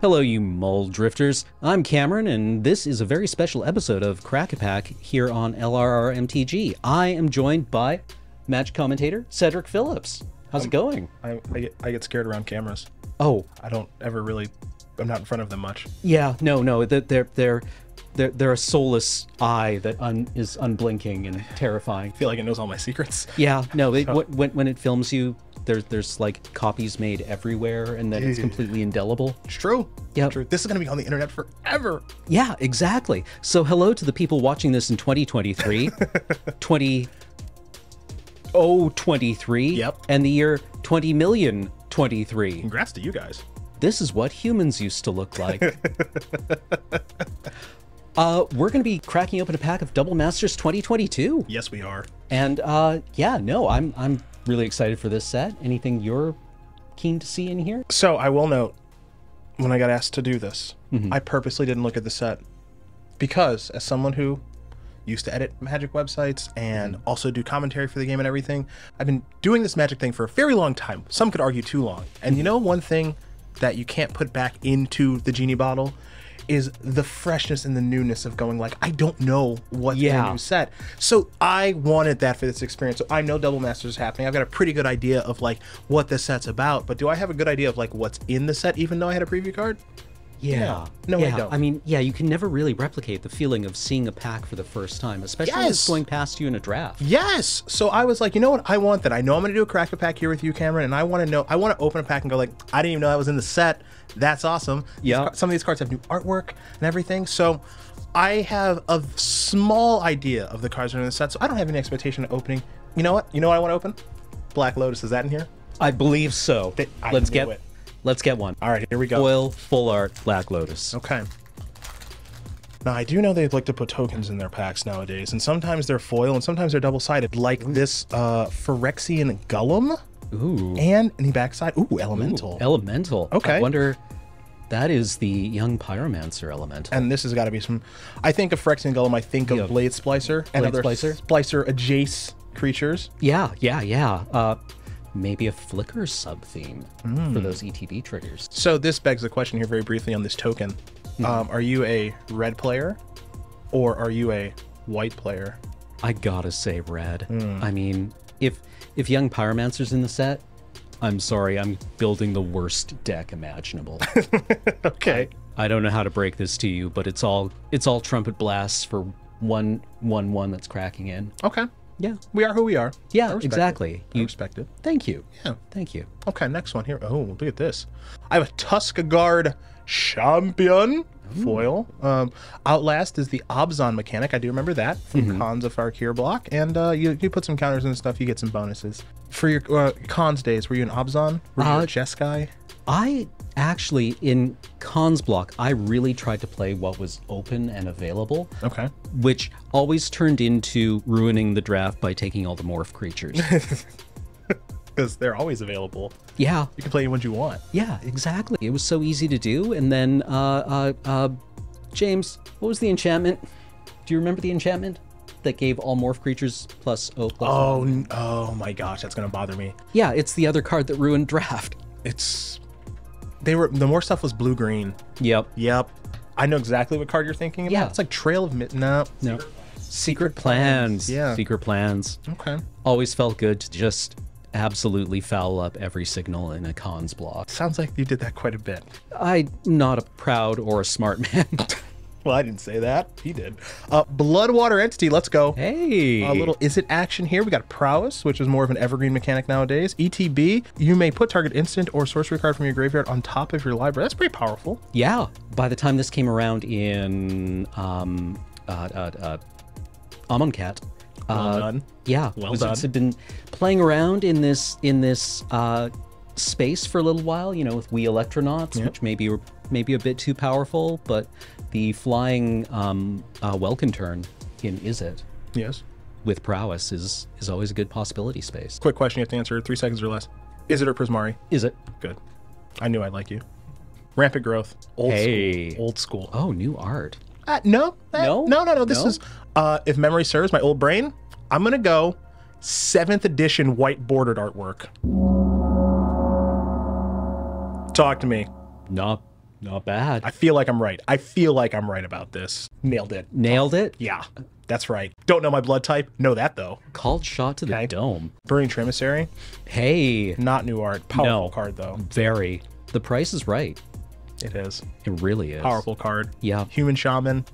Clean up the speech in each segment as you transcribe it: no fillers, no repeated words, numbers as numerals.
Hello, you mole drifters. I'm Cameron, and this is a very special episode of Crack-A-Pack here on LRR-MTG. I am joined by match commentator Cedric Phillips. How's it going? I get scared around cameras. Oh, I don't ever really. I'm not in front of them much. yeah, no. They're a soulless eye that is unblinking and terrifying. I feel like it knows all my secrets. Yeah, no. When it films you, there's like copies made everywhere, and then it's completely indelible. It's true. Yeah. True. This is going to be on the internet forever. Yeah, exactly. So hello to the people watching this in 2023, 2023, Yep. and the year 20,000,023. Congrats to you guys. This is what humans used to look like. We're going to be cracking open a pack of Double Masters 2022. Yes, we are. And yeah, no, I'm really excited for this set. Anything you're keen to see in here? So I will note, when I got asked to do this, I purposely didn't look at the set because, as someone who used to edit Magic websites and also do commentary for the game and everything, I've been doing this Magic thing for a very long time. Some could argue too long. And you know, one thing that you can't put back into the genie bottle is the freshness and the newness of going like, I don't know what's in the new set. So I wanted that for this experience. So I know Double Masters is happening. I've got a pretty good idea of like what this set's about, but do I have a good idea of like what's in the set even though I had a preview card? Yeah. No, I don't. I mean, yeah, you can never really replicate the feeling of seeing a pack for the first time, especially when it's going past you in a draft. Yes. So I was like, you know what? I want that. I know I'm going to do a Crack-A-Pack here with you, Cameron, and I want to know, I want to open a pack and go like, I didn't even know that was in the set. That's awesome. Yeah. Some of these cards have new artwork and everything. So I have a small idea of the cards that are in the set, so I don't have any expectation of opening. You know what? You know what I want to open? Black Lotus. Is that in here? I believe so. Let's get one. All right, here we go. Foil, full art, Black Lotus. Okay. Now, I do know they like to put tokens in their packs nowadays, and sometimes they're foil and sometimes they're double-sided, like this Phyrexian Golem. Ooh. And any backside. Ooh, Elemental. Ooh, Elemental. Okay. I wonder, that is the young Pyromancer Elemental. And this has got to be some, I think of Phyrexian Golem, I think of Blade Splicer and other Splicer adjacent creatures. Yeah. Maybe a Flicker sub-theme for those ETB triggers. So this begs the question here very briefly on this token. Are you a red player or are you a white player? I gotta say red. I mean, if young Pyromancer's in the set, I'm sorry, I'm building the worst deck imaginable. Okay. I don't know how to break this to you, but it's all trumpet blasts for 1/1/1 that's cracking in. Okay. Yeah. We are who we are. Yeah, exactly. I respect it. Thank you. Yeah. Thank you. Okay, next one here. Oh, look at this. I have a Tuskguard Champion foil. Outlast is the Obzon mechanic. I do remember that from Cons of Farkir block. And you put some counters and stuff, you get some bonuses. For your Cons days, were you an Obzon? Were you a chess guy? I actually, in Cons block, I really tried to play what was open and available. Okay. Which always turned into ruining the draft by taking all the morph creatures. Because they're always available. Yeah. You can play any ones you want. Yeah, exactly. It was so easy to do. And then, James, what was the enchantment? Do you remember the enchantment that gave all morph creatures plus O plus? Oh my gosh, that's going to bother me. Yeah, it's the other card that ruined draft. The more stuff was blue-green. Yep. I know exactly what card you're thinking about. Yeah. It's like Trail of No. Secret Plans. Yeah. Secret Plans. Okay. Always felt good to just absolutely foul up every signal in a Cons block. Sounds like you did that quite a bit. I'm not a proud or a smart man. Well, I didn't say that. He did. Bloodwater Entity, let's go. Hey. A little Is It action here. We got Prowess, which is more of an evergreen mechanic nowadays. ETB, you may put target instant or sorcery card from your graveyard on top of your library. That's pretty powerful. Yeah. By the time this came around in Amonkhet, Well done. Yeah, Well Wizards done. had been playing around in this space for a little while, you know, with Wii Electronauts, which maybe a bit too powerful, but the flying Welkin turn in Is It? Yes. With Prowess is always a good possibility space. Quick question you have to answer, 3 seconds or less. Is it or Prismari? Is It? Good. I knew I'd like you. Rampant Growth. Old school. Old school. Oh, new art. No. No? This is, if memory serves, my old brain, I'm going to go 7th edition white bordered artwork. Talk to me. Not Not bad. I feel like I'm right. I feel like I'm right about this. Nailed it. Nailed it? Yeah, that's right. Don't know my blood type. Know that, though. Called shot to the Okay. dome. Burning Tremissary. Hey. Not new art. Powerful card, though. Very. The price is right. It is. It really is. Powerful card. Yeah. Human Shaman.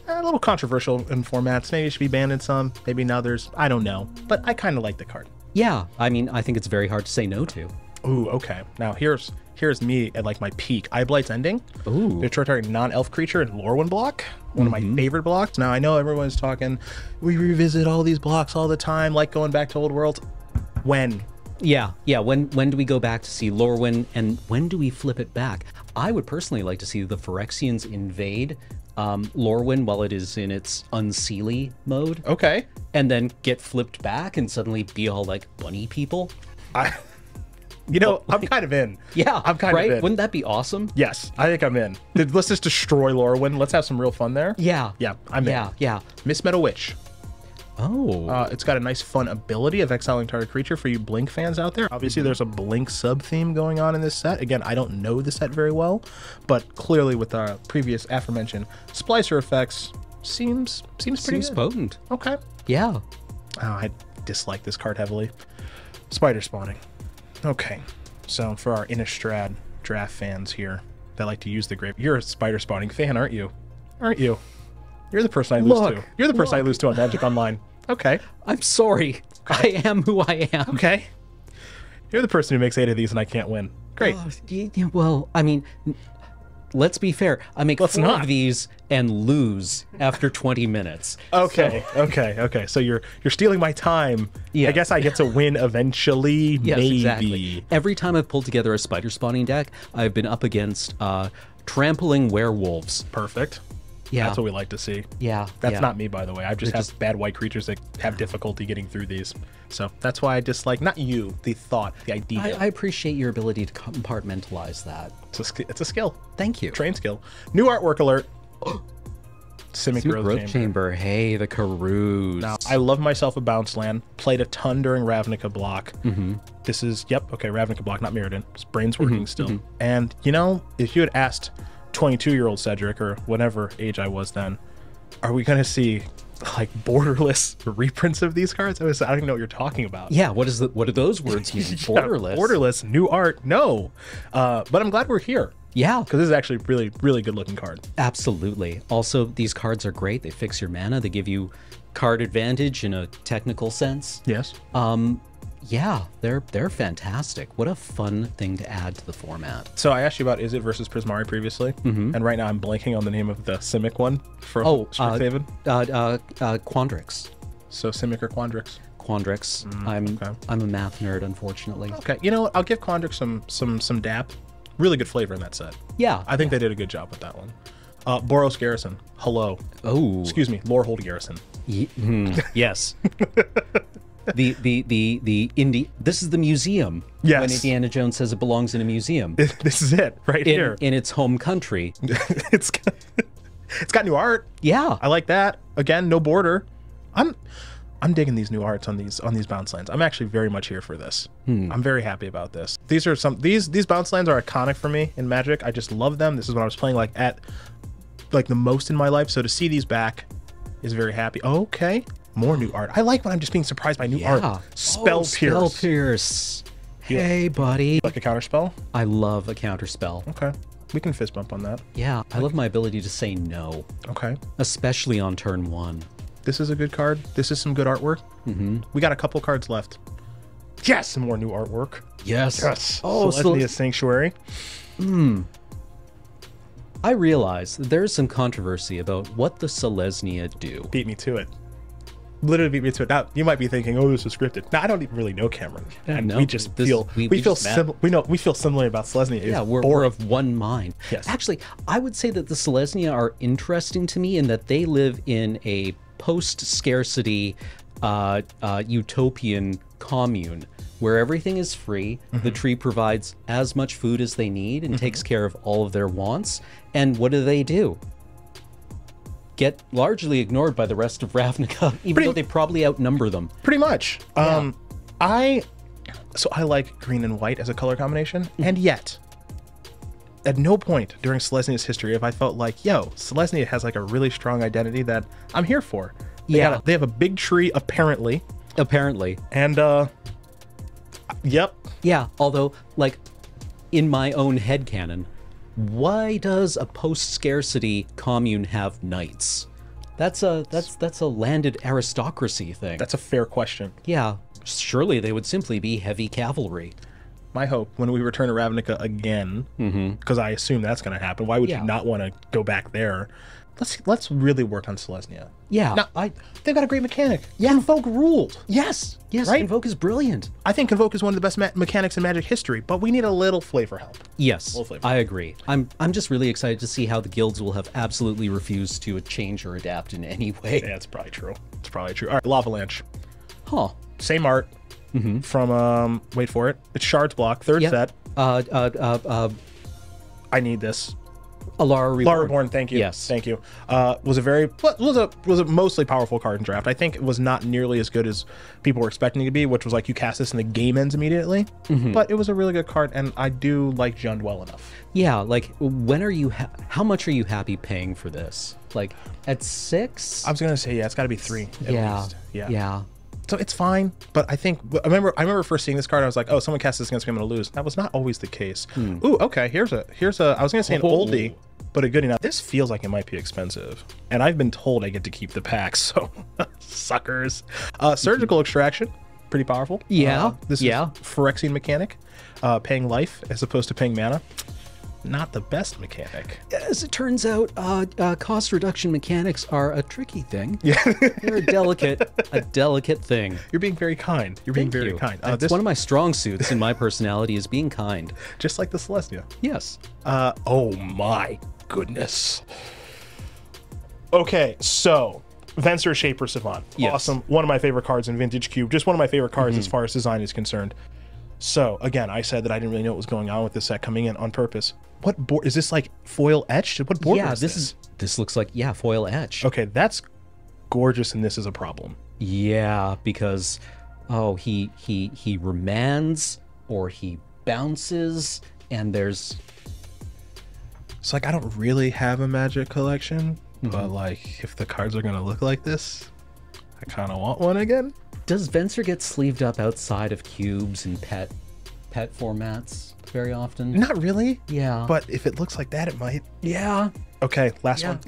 A little controversial in formats. Maybe it should be banned in some, maybe in others. I don't know. But I kind of like the card. Yeah. I mean, I think it's very hard to say no to. Ooh, okay. Now here's me at like my peak. Eye Blight's Ending. Ooh. Destroy target non-elf creature in Lorwyn block. One of my favorite blocks. Now I know everyone's talking, we revisit all these blocks all the time, like going back to old worlds. When? Yeah. When do we go back to see Lorwyn, and when do we flip it back? I would personally like to see the Phyrexians invade Lorwyn while it is in its unseelie mode. Okay. And then get flipped back and suddenly be all like bunny people. I'm kind of in. Yeah, I'm kind of in. Wouldn't that be awesome? Yes, I think I'm in. Let's just destroy Lorwyn. Let's have some real fun there. Yeah. Yeah, I'm in. Yeah. Miss Meadow Witch. Oh. It's got a nice fun ability of exiling target creature for you Blink fans out there. Obviously, there's a Blink sub-theme going on in this set. Again, I don't know the set very well, but clearly with the previous aforementioned Splicer effects, seems pretty Seems good. potent. Okay. Yeah. Oh, I dislike this card heavily. Spider Spawning. Okay, so for our Innistrad draft fans here that like to use the grave, you're a Spider Spawning fan, aren't you? Aren't you? You're the person I lose to. You're the person I lose to on Magic Online. Okay. I'm sorry. I am who I am. Okay. You're the person who makes 8 of these and I can't win. Great. Yeah, well, I mean, let's be fair. I make 4 of these and lose after 20 minutes. Okay. So you're stealing my time. Yeah. I guess I get to win eventually. Yes, maybe. exactly. Every time I've pulled together a spider spawning deck, I've been up against trampling werewolves. Perfect. Yeah. That's what we like to see. Yeah. That's not me, by the way. I just have bad white creatures that have difficulty getting through these. So that's why I dislike, not you, the thought, the idea. I appreciate your ability to compartmentalize that. It's a skill. Thank you. Train skill. New artwork alert. Simic Growth Growth Chamber. Hey, the Carouse. Now, I love myself a bounce land. Played a ton during Ravnica block. This is, Ravnica block, not Mirrodin. Brain's working still. And, if you had asked 22-year-old Cedric, or whatever age I was then, are we going to see like borderless reprints of these cards? I don't even know what you're talking about. Yeah, what do those words mean? Borderless. Borderless, new art, no. But I'm glad we're here. Yeah. Because this is actually really, really good looking card. Absolutely. Also, these cards are great. They fix your mana. They give you card advantage in a technical sense. Yes. Yeah, they're fantastic. What a fun thing to add to the format. So I asked you about Izzet versus Prismari previously, and right now I'm blanking on the name of the Simic one for Strixhaven. Quandrix. So Simic or Quandrix? Quandrix. I'm a math nerd, unfortunately. Okay, you know what? I'll give Quandrix some dap. Really good flavor in that set. Yeah. I think they did a good job with that one. Boros Garrison. Hello. Oh. Excuse me. Lorehold Garrison. Yes. The indie. This is the museum. Yes. When Indiana Jones says it belongs in a museum. This is it right here in its home country. It's got new art. Yeah. I like that. Again, no border. I'm digging these new arts on these bounce lands. I'm actually very much here for this. I'm very happy about this. These bounce lands are iconic for me in Magic. I just love them. This is what I was playing at the most in my life. So to see these back is very happy. Okay. More new art. I like when I'm just being surprised by new art. Spell Pierce. Spell Pierce. Hey, buddy. Like a counter spell? I love a counter spell. Okay. We can fist bump on that. Yeah, I love my ability to say no. Okay. Especially on turn 1. This is a good card. This is some good artwork. We got a couple cards left. Yes, some more new artwork. Yes. Oh, Selesnya Sanctuary. I realize that there's some controversy about what the Selesnya do. Beat me to it. Literally beat me to it. Now you might be thinking, "Oh, this is scripted." No, I don't even really know Cameron, and no, we just feel similar about Selesnya. Yeah, we're of one mind. Yes. Actually, I would say that the Selesnya are interesting to me in that they live in a post-scarcity utopian commune where everything is free. The tree provides as much food as they need and takes care of all of their wants. And what do? Get largely ignored by the rest of Ravnica, even though they probably outnumber them. Pretty much. Yeah. I like green and white as a color combination, and yet at no point during Selesnia's history have I felt like, yo, Selesnya has like a really strong identity that I'm here for. They have a big tree, apparently. Apparently. And, yep. Yeah, although, like, in my own headcanon, why does a post-scarcity commune have knights? That's a landed aristocracy thing. That's a fair question. Yeah, surely they would simply be heavy cavalry. My hope when we return to Ravnica again, because I assume that's going to happen. Why would you not want to go back there? Let's really work on Selesnya. Yeah, now, they've got a great mechanic. Yeah. Convoke ruled. Yes, right? Convoke is brilliant. I think Convoke is one of the best mechanics in Magic history, but we need a little flavor help. Yes, I agree. I'm just really excited to see how the guilds will have absolutely refused to change or adapt in any way. Yeah, it's probably true. It's probably true. All right, Lavalanche. Huh. Same art from, wait for it. It's Shards block, third set. I need this. Alara Reborn. Alara Reborn, thank you. Yes. Thank you. Was a mostly powerful card in draft. I think it was not nearly as good as people were expecting it to be, which was like you cast this and the game ends immediately. But it was a really good card, and I do like Jund well enough. Yeah, like, when are you, how much are you happy paying for this? Like, at 6? I was going to say, yeah, it's got to be 3 at least. Yeah. So it's fine, but I remember first seeing this card, I was like, oh, someone cast this against me, I'm going to lose. That was not always the case. Ooh, okay, here's a, I was going to say an oldie, but a goodie. Now, this feels like it might be expensive, and I've been told I get to keep the packs, so suckers. Surgical Extraction, pretty powerful. Yeah, this is Phyrexian mechanic, paying life as opposed to paying mana. Not the best mechanic. As it turns out, cost reduction mechanics are a tricky thing. Yeah, they're a delicate thing. You're being very kind. You're being very kind. It's one of my strong suits in my personality is being kind. Just like the Selesnya. Yes. Oh my goodness. Okay, so Venser Shaper Savant. Yes. Awesome. One of my favorite cards in Vintage Cube. Just one of my favorite cards as far as design is concerned. So again, I said that I didn't really know what was going on with this set coming in on purpose. What board is this, like foil etched? What border is this? This looks like foil etched. Okay, that's gorgeous, and this is a problem. Yeah, because he remands or he bounces, and there's So like I don't really have a Magic collection, but like if the cards are gonna look like this, I kind of want one again. Does Venser get sleeved up outside of cubes and pet formats very often? Not really. Yeah. But if it looks like that, it might. Yeah. Okay, last one.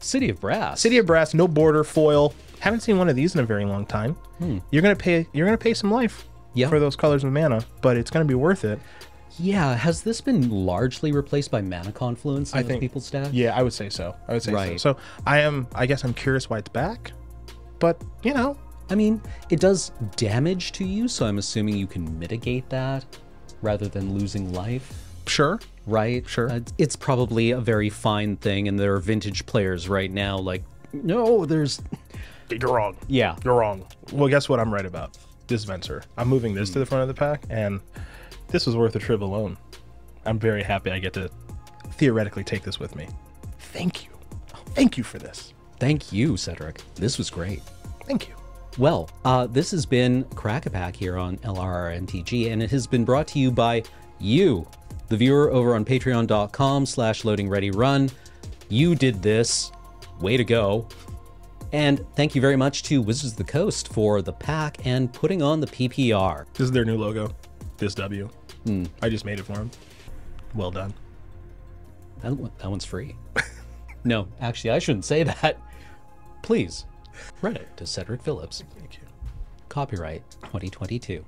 City of Brass. City of Brass, no border, foil. Haven't seen one of these in a very long time. You're gonna pay some life for those colors of mana, but it's gonna be worth it. Yeah, has this been largely replaced by Mana Confluence in most people's stacks? Yeah, I would say so. So I guess I'm curious why it's back. But, you know. I mean, it does damage to you, so I'm assuming you can mitigate that rather than losing life. Sure. Right? Sure. It's probably a very fine thing, and there are vintage players right now like, no, there's... You're wrong. Yeah. You're wrong. Well, guess what I'm right about? This Venser. I'm moving this to the front of the pack, and this was worth a trib alone. I'm very happy I get to theoretically take this with me. Thank you. Thank you for this. Thank you, Cedric. This was great. Thank you. Well, this has been Crack-A-Pack here on LRRMTG, and it has been brought to you by you, the viewer over on patreon.com/loadingreadyrun. You did this. Way to go. And thank you very much to Wizards of the Coast for the pack and putting on the PPR. This is their new logo. This W. I just made it for them. Well done. That one's free. No, actually, I shouldn't say that. Please, credit to Cedric Phillips. Thank you. Copyright 2022.